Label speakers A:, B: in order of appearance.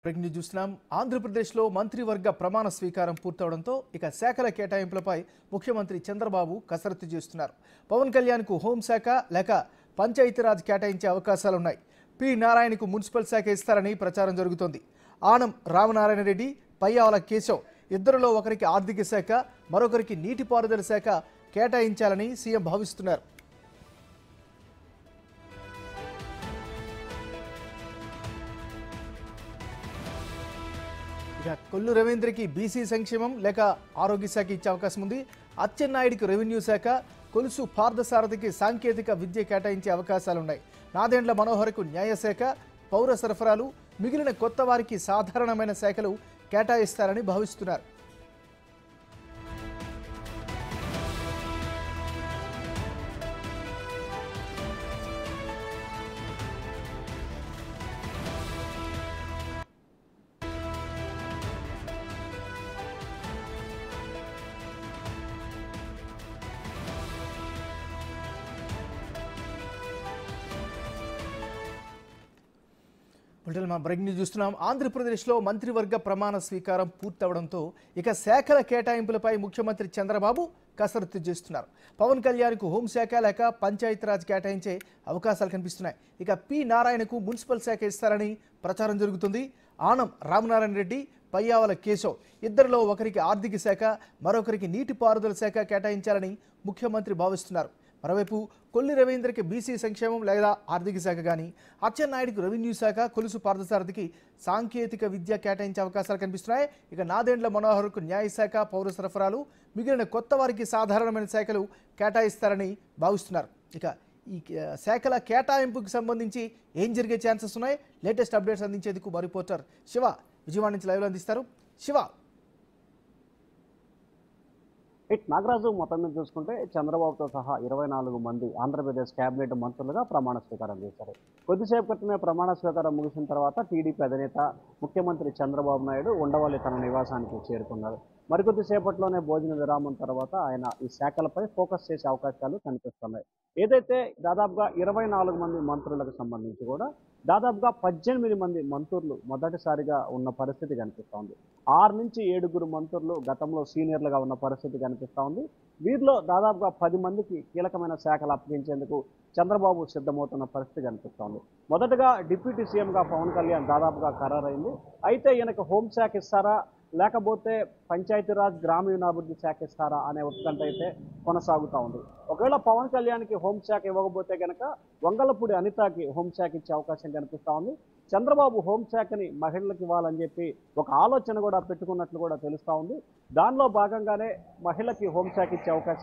A: Breaking చూస్తున్నాం. ఆంధ్రప్రదేశ్లో మంత్రివర్గ ప్రమాణ స్వీకారం పూర్తవడంతో ఇక శాఖల కేటాయింపులపై ముఖ్యమంత్రి చంద్రబాబు కసరత్తు చేస్తున్నారు. పవన్ కళ్యాణ్కు హోంశాఖ లేక పంచాయతీరాజ్ కేటాయించే అవకాశాలున్నాయి. పి నారాయణకు మున్సిపల్ శాఖ ఇస్తారని ప్రచారం జరుగుతోంది. ఆనం రామనారాయణ రెడ్డి, పయ్యావల కేశవ్ ఇద్దరిలో ఒకరికి ఆర్థిక శాఖ, మరొకరికి నీటిపారుదల శాఖ కేటాయించాలని సీఎం భావిస్తున్నారు. కొల్లు రవీంద్రకి బీసీ సంక్షేమం లేక ఆరోగ్య శాఖ ఇచ్చే అవకాశం ఉంది. అచ్చెన్నాయుడికి రెవెన్యూ శాఖ, కొలుసు పార్థసారథికి సాంకేతిక విద్య కేటాయించే అవకాశాలున్నాయి. నాదెండ్ల మనోహర్కు న్యాయశాఖ, పౌర సరఫరాలు, మిగిలిన కొత్త వారికి సాధారణమైన శాఖలు కేటాయిస్తారని భావిస్తున్నారు. బ్రేకింగ్ న్యూస్ చూస్తున్నాం. ఆంధ్రప్రదేశ్లో మంత్రివర్గ ప్రమాణ స్వీకారం పూర్తవడంతో ఇక శాఖల కేటాయింపులపై ముఖ్యమంత్రి చంద్రబాబు కసరత్తు చేస్తున్నారు. పవన్ కళ్యాణ్కు హోంశాఖ లేక పంచాయతీరాజ్ కేటాయించే అవకాశాలు కనిపిస్తున్నాయి. ఇక పి నారాయణకు మున్సిపల్ శాఖ ఇస్తారని ప్రచారం జరుగుతుంది. ఆనం రామనారాయణ రెడ్డి, పయ్యావల కేశవ్ ఇద్దరిలో ఒకరికి ఆర్థిక శాఖ, మరొకరికి నీటిపారుదల శాఖ కేటాయించాలని ముఖ్యమంత్రి భావిస్తున్నారు. మరోవైపు కొల్లి రవీంద్రకి బీసీ సంక్షేమం లేదా ఆర్థిక శాఖ కానీ, అచ్చెన్నాయుడికి రెవెన్యూ శాఖ, కొలుసు పార్థసారథికి సాంకేతిక విద్య కేటాయించే అవకాశాలు కనిపిస్తున్నాయి. ఇక నాదెండ్ల మనోహర్కు న్యాయశాఖ, పౌర సరఫరాలు, మిగిలిన కొత్త వారికి సాధారణమైన శాఖలు కేటాయిస్తారని భావిస్తున్నారు. ఇక ఈ శాఖల కేటాయింపుకు సంబంధించి ఏం జరిగే ఛాన్సెస్ ఉన్నాయి, లేటెస్ట్ అప్డేట్స్ అందించేందుకు మా రిపోర్టర్ శివ విజయవాడ నుంచి లైవ్లో అందిస్తారు. శివ,
B: నాగరాజు మొత్తం మీద చూసుకుంటే చంద్రబాబుతో సహా 24 మంది ఆంధ్రప్రదేశ్ కేబినెట్ మంత్రులుగా ప్రమాణ స్వీకారం చేశారు. కొద్దిసేపు క్రితమే ప్రమాణ స్వీకారం ముగిసిన తర్వాత టీడీపీ అధినేత ముఖ్యమంత్రి చంద్రబాబు నాయుడు ఉండవల్లి తన నివాసానికి చేరుకున్నారు. మరికొద్దిసేపట్లోనే భోజన విరామం తర్వాత ఆయన ఈ శాఖలపై ఫోకస్ చేసే అవకాశాలు కనిపిస్తున్నాయి. ఏదైతే దాదాపుగా 24 మంది మంత్రులకు సంబంధించి కూడా దాదాపుగా 18 మంది మంత్రులు మొదటిసారిగా ఉన్న పరిస్థితి కనిపిస్తోంది. 6 నుంచి 7 మంత్రులు గతంలో సీనియర్లుగా ఉన్న పరిస్థితి కనిపిస్తూ ఉంది. వీరిలో దాదాపుగా 10 మందికి కీలకమైన శాఖలు అప్పగించేందుకు చంద్రబాబు సిద్ధమవుతున్న పరిస్థితి కనిపిస్తోంది. మొదటగా డిప్యూటీ సీఎంగా పవన్ కళ్యాణ్ దాదాపుగా ఖరారైంది. అయితే ఈయనకు హోంశాఖ ఇస్తారా లేకపోతే పంచాయతీరాజ్ గ్రామీణాభివృద్ధి శాఖ ఇస్తారా అనే ఉత్కంఠ అయితే కొనసాగుతూ ఉంది. ఒకవేళ పవన్ కళ్యాణ్కి హోంశాఖ ఇవ్వకపోతే కనుక వంగలపూడి అనితకి హోంశాఖ ఇచ్చే అవకాశం కనిపిస్తూ ఉంది. చంద్రబాబు హోంశాఖని మహిళలకు ఇవ్వాలని చెప్పి ఒక ఆలోచన కూడా పెట్టుకున్నట్లు కూడా తెలుస్తూ ఉంది. దానిలో భాగంగానే మహిళకి హోంశాఖ ఇచ్చే అవకాశం